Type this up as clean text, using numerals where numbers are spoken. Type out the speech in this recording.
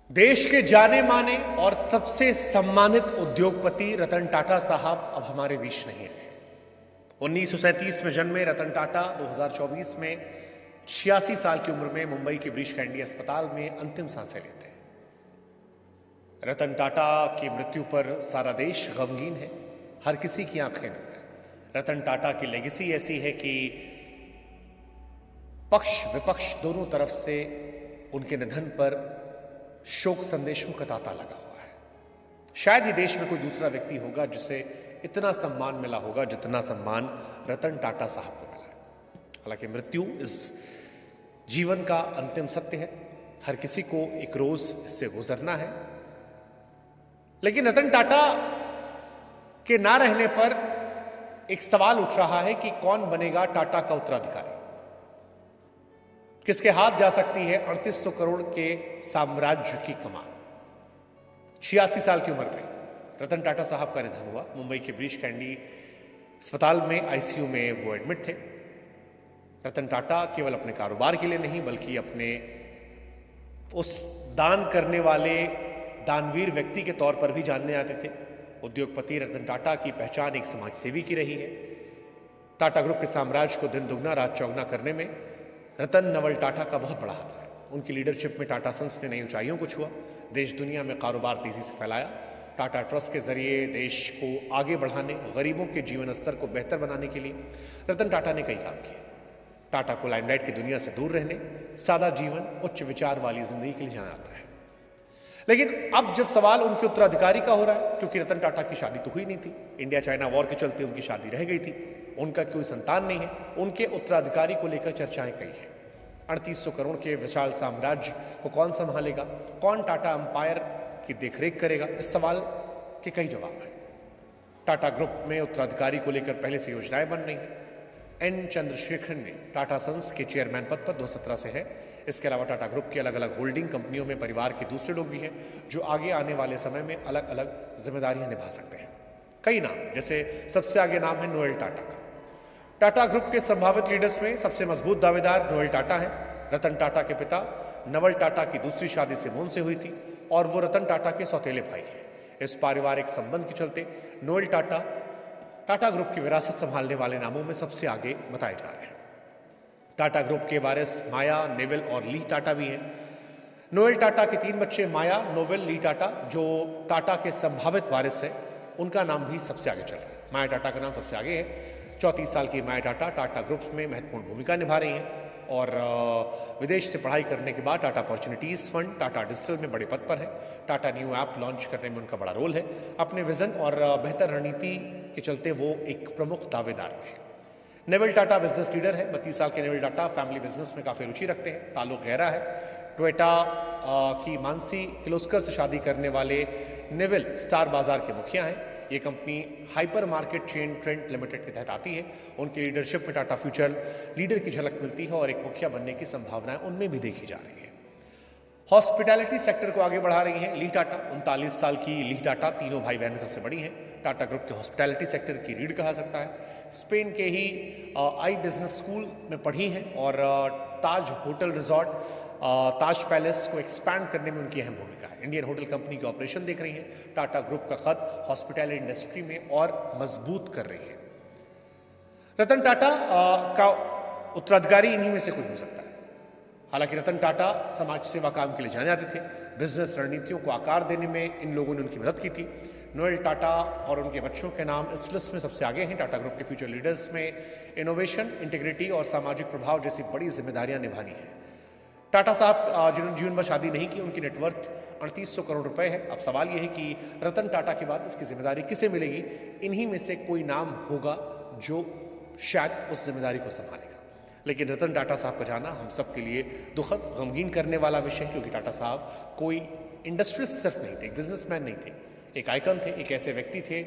देश के जाने माने और सबसे सम्मानित उद्योगपति रतन टाटा साहब अब हमारे बीच नहीं रहे। 1937 में जन्मे रतन टाटा 2024 में 86 साल की उम्र में मुंबई के ब्रीच कैंडी अस्पताल में अंतिम सांसें लेते हैं। रतन टाटा की मृत्यु पर सारा देश गमगीन है, हर किसी की आंखें नम हैं। रतन टाटा की लेगेसी ऐसी है कि पक्ष विपक्ष दोनों तरफ से उनके निधन पर शोक संदेशों का तांता लगा हुआ है। शायद ही देश में कोई दूसरा व्यक्ति होगा जिसे इतना सम्मान मिला होगा जितना सम्मान रतन टाटा साहब को मिला है। हालांकि मृत्यु इस जीवन का अंतिम सत्य है, हर किसी को एक रोज इससे गुजरना है। लेकिन रतन टाटा के ना रहने पर एक सवाल उठ रहा है कि कौन बनेगा टाटा का उत्तराधिकारी, किसके हाथ जा सकती है 3800 करोड़ के साम्राज्य की कमान। 86 साल की उम्र में रतन टाटा साहब का निधन हुआ। मुंबई के ब्रीच कैंडी अस्पताल में आईसीयू में वो एडमिट थे। रतन टाटा केवल अपने कारोबार के लिए नहीं बल्कि अपने उस दान करने वाले दानवीर व्यक्ति के तौर पर भी जानने आते थे। उद्योगपति रतन टाटा की पहचान एक समाज सेवी की रही है। टाटा ग्रुप के साम्राज्य को दिन दुगना रात चौगुना करने में रतन नवल टाटा का बहुत बड़ा हाथ रहा है। उनकी लीडरशिप में टाटा सन्स ने नई ऊंचाइयों को छुआ, देश दुनिया में कारोबार तेजी से फैलाया। टाटा ट्रस्ट के जरिए देश को आगे बढ़ाने, गरीबों के जीवन स्तर को बेहतर बनाने के लिए रतन टाटा ने कई काम किए। टाटा को लाइमलाइट की दुनिया से दूर रहने, सादा जीवन, उच्च विचार वाली जिंदगी के लिए जाना जाता है। लेकिन अब जब सवाल उनके उत्तराधिकारी का हो रहा है, क्योंकि रतन टाटा की शादी तो हुई नहीं थी, इंडिया चाइना वॉर के चलते उनकी शादी रह गई थी, उनका कोई संतान नहीं है, उनके उत्तराधिकारी को लेकर चर्चाएं कई हैं। 3800 करोड़ के विशाल साम्राज्य को कौन संभालेगा, कौन टाटा एम्पायर की देखरेख करेगा, इस सवाल के कई जवाब हैं। टाटा ग्रुप में उत्तराधिकारी को लेकर पहले से योजनाएं बन रही हैं। एन चंद्रशेखरन ने टाटा सन्स के चेयरमैन पद पर 2017 से है। इसके अलावा टाटा ग्रुप की अलग अलग होल्डिंग कंपनियों में परिवार के दूसरे लोग भी हैं जो आगे आने वाले समय में अलग अलग जिम्मेदारियां निभा सकते हैं। कई नाम, जैसे सबसे आगे नाम है नोएल टाटा का। टाटा ग्रुप के संभावित लीडर्स में सबसे मजबूत दावेदार नोएल टाटा है। रतन टाटा के पिता नवल टाटा की दूसरी शादी सिमोन से हुई थी और वो रतन टाटा के सौतेले भाई हैं। इस पारिवारिक संबंध के चलते नोएल टाटा टाटा ग्रुप की विरासत संभालने वाले नामों में सबसे आगे बताए जा रहे हैं। टाटा ग्रुप के वारिस माया, नेविल और ली टाटा भी हैं। नोएल टाटा के 3 बच्चे माया, नोवेल, ली टाटा, जो टाटा के संभावित वारिस हैं, उनका नाम भी सबसे आगे चल रहा है। माया टाटा का नाम सबसे आगे है। 34 साल की माया टाटा टाटा ग्रुप में महत्वपूर्ण भूमिका निभा रही हैं और विदेश से पढ़ाई करने के बाद Tata opportunities fund, Tata digital में बड़े पद पर है। टाटा न्यू ऐप लॉन्च करने में उनका बड़ा रोल है। अपने विजन और बेहतर रणनीति के चलते वो एक प्रमुख दावेदार में है। नेवल टाटा बिजनेस लीडर है। 32 साल के नेवल टाटा फैमिली बिजनेस में काफ़ी रुचि रखते हैं, ताल्लुक गहरा है। टोयोटा की मानसी किर्लोस्कर से शादी करने वाले नेवल स्टार बाजार के मुखिया हैं। ये company hyper market chain trend limited के तहत आती है। उनकी लीडरशिप में टाटा फ्यूचर लीडर की झलक मिलती है और एक मुखिया बनने की संभावनाएं उनमें भी देखी जा रही है। हॉस्पिटैलिटी सेक्टर को आगे बढ़ा रही हैं ली टाटा। 39 साल की ली टाटा तीनों भाई बहन में सबसे बड़ी हैं। टाटा ग्रुप के हॉस्पिटैलिटी सेक्टर की रीढ़ कहा सकता है। स्पेन के ही आई बिजनेस स्कूल में पढ़ी हैं और ताज होटल रिजॉर्ट, ताज पैलेस को एक्सपैंड करने में उनकी अहम भूमिका है। इंडियन होटल कंपनी के ऑपरेशन देख रही हैं। टाटा ग्रुप का कद हॉस्पिटैलिटी इंडस्ट्री में और मजबूत कर रही है। रतन टाटा का उत्तराधिकारी इन्हीं में से कोई हो सकता है। हालांकि रतन टाटा समाज सेवा काम के लिए जाने जाते थे। बिजनेस रणनीतियों को आकार देने में इन लोगों ने उनकी मदद की थी। नोएल टाटा और उनके बच्चों के नाम इस लिस्ट में सबसे आगे हैं। टाटा ग्रुप के फ्यूचर लीडर्स में इनोवेशन, इंटीग्रिटी और सामाजिक प्रभाव जैसी बड़ी जिम्मेदारियां निभानी है। टाटा साहब जिन्होंने जीवन भर शादी नहीं की, उनकी नेटवर्थ 3800 करोड़ रुपए है। अब सवाल यह है कि रतन टाटा के बाद इसकी जिम्मेदारी किसे मिलेगी। इन्हीं में से कोई नाम होगा जो शायद उस जिम्मेदारी को संभालेगा। लेकिन रतन टाटा साहब का जाना हम सब के लिए दुखद, गमगीन करने वाला विषय है, क्योंकि टाटा साहब कोई इंडस्ट्रियलिस्ट सिर्फ नहीं थे, एक बिजनेसमैन नहीं थे, एक आइकन थे, एक ऐसे व्यक्ति थे